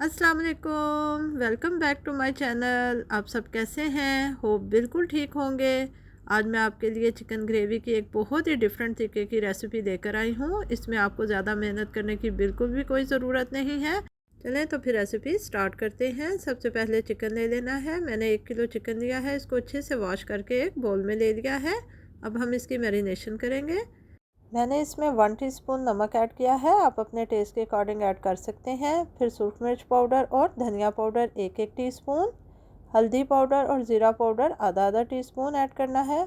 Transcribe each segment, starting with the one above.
अस्सलाम वालेकुम, welcome back to my channel. आप सब कैसे हैं? होप बिल्कुल ठीक होंगे। आज मैं आपके लिए चिकन ग्रेवी की एक बहुत ही डिफरेंट तरीके की रेसिपी लेकर आई हूँ। इसमें आपको ज़्यादा मेहनत करने की बिल्कुल भी कोई ज़रूरत नहीं है। चलें तो फिर रेसिपी स्टार्ट करते हैं। सबसे पहले चिकन ले लेना है। मैंने 1 किलो चिकन लिया है। इसको अच्छे से वॉश करके एक बाउल में ले लिया है। अब हम इसकी मैरिनेशन करेंगे। मैंने इसमें 1 टीस्पून नमक ऐड किया है। आप अपने टेस्ट के अकॉर्डिंग ऐड कर सकते हैं। फिर सूरख मिर्च पाउडर और धनिया पाउडर 1-1 टीस्पून, हल्दी पाउडर और ज़ीरा पाउडर आधा-आधा टीस्पून ऐड करना है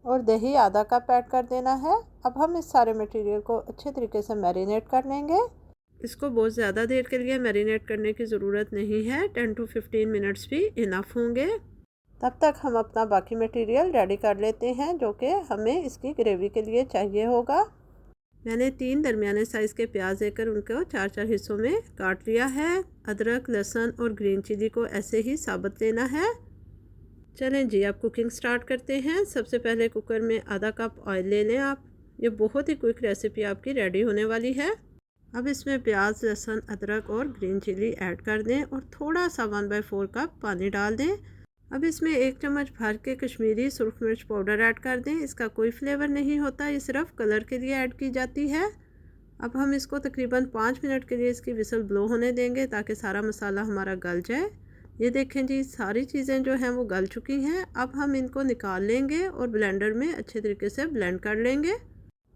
और दही आधा कप ऐड कर देना है। अब हम इस सारे मटेरियल को अच्छे तरीके से मैरिनेट कर लेंगे। इसको बहुत ज़्यादा देर के लिए मैरिनेट करने की ज़रूरत नहीं है। 10 to 15 मिनट्स भी इनफ होंगे। तब तक हम अपना बाकी मटेरियल रेडी कर लेते हैं जो कि हमें इसकी ग्रेवी के लिए चाहिए होगा। मैंने 3 दरमियाने साइज़ के प्याज लेकर उनको 4-4 हिस्सों में काट लिया है। अदरक, लहसुन और ग्रीन चिली को ऐसे ही साबुत लेना है। चलें जी, अब कुकिंग स्टार्ट करते हैं। सबसे पहले कुकर में आधा कप ऑयल ले लें आप। ये बहुत ही क्विक रेसिपी आपकी रेडी होने वाली है। अब इसमें प्याज, लहसुन, अदरक और ग्रीन चिली ऐड कर दें और थोड़ा सा 1/4 कप पानी डाल दें। अब इसमें 1 चम्मच भर के कश्मीरी सुरख मिर्च पाउडर ऐड कर दें। इसका कोई फ्लेवर नहीं होता, ये सिर्फ कलर के लिए ऐड की जाती है। अब हम इसको तकरीबन 5 मिनट के लिए इसकी विसल ब्लो होने देंगे ताकि सारा मसाला हमारा गल जाए। ये देखें जी, सारी चीज़ें जो हैं वो गल चुकी हैं। अब हम इनको निकाल लेंगे और ब्लेंडर में अच्छे तरीके से ब्लेंड कर लेंगे।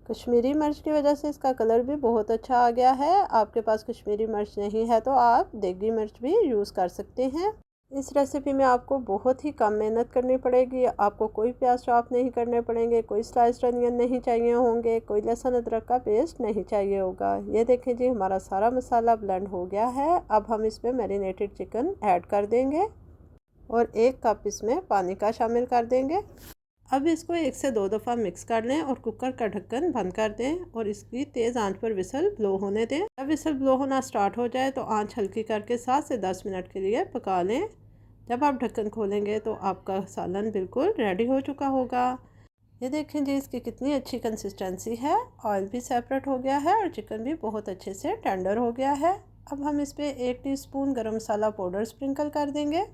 कश्मीरी मिर्च की वजह से इसका कलर भी बहुत अच्छा आ गया है। आपके पास कश्मीरी मिर्च नहीं है तो आप देगी मिर्च भी यूज़ कर सकते हैं। इस रेसिपी में आपको बहुत ही कम मेहनत करनी पड़ेगी। आपको कोई प्याज चॉप नहीं करने पड़ेंगे, कोई स्लाइस्ड अनियन नहीं चाहिए होंगे, कोई लहसुन अदरक का पेस्ट नहीं चाहिए होगा। ये देखें जी, हमारा सारा मसाला ब्लेंड हो गया है। अब हम इसमें मैरिनेटेड चिकन ऐड कर देंगे और 1 कप इसमें पानी का शामिल कर देंगे। अब इसको 1 से 2 दफ़ा मिक्स कर लें और कुकर का ढक्कन बंद कर दें और इसकी तेज़ आंच पर विसल ब्लो होने दें। जब विसल ब्लो होना स्टार्ट हो जाए तो आंच हल्की करके 7 से 10 मिनट के लिए पका लें। जब आप ढक्कन खोलेंगे तो आपका सालन बिल्कुल रेडी हो चुका होगा। ये देखें जी, इसकी कितनी अच्छी कंसिस्टेंसी है। ऑयल भी सेपरेट हो गया है और चिकन भी बहुत अच्छे से टेंडर हो गया है। अब हम इस पर 1 टीस्पून गरम मसाला पाउडर स्प्रिंकल कर देंगे।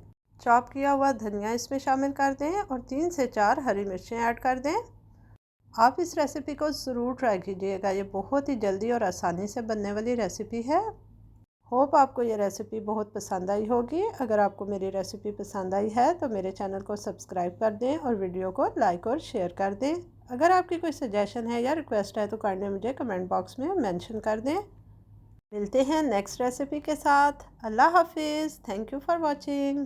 चॉप किया हुआ धनिया इसमें शामिल कर दें और 3 से 4 हरी मिर्चें ऐड कर दें। आप इस रेसिपी को ज़रूर ट्राई कीजिएगा। ये बहुत ही जल्दी और आसानी से बनने वाली रेसिपी है। होप आपको ये रेसिपी बहुत पसंद आई होगी। अगर आपको मेरी रेसिपी पसंद आई है तो मेरे चैनल को सब्सक्राइब कर दें और वीडियो को लाइक और शेयर कर दें। अगर आपकी कोई सजेशन है या रिक्वेस्ट है तो काइंडली मुझे कमेंट बॉक्स में मेंशन कर दें। मिलते हैं नेक्स्ट रेसिपी के साथ। अल्लाह हाफिज़। Thank you for watching.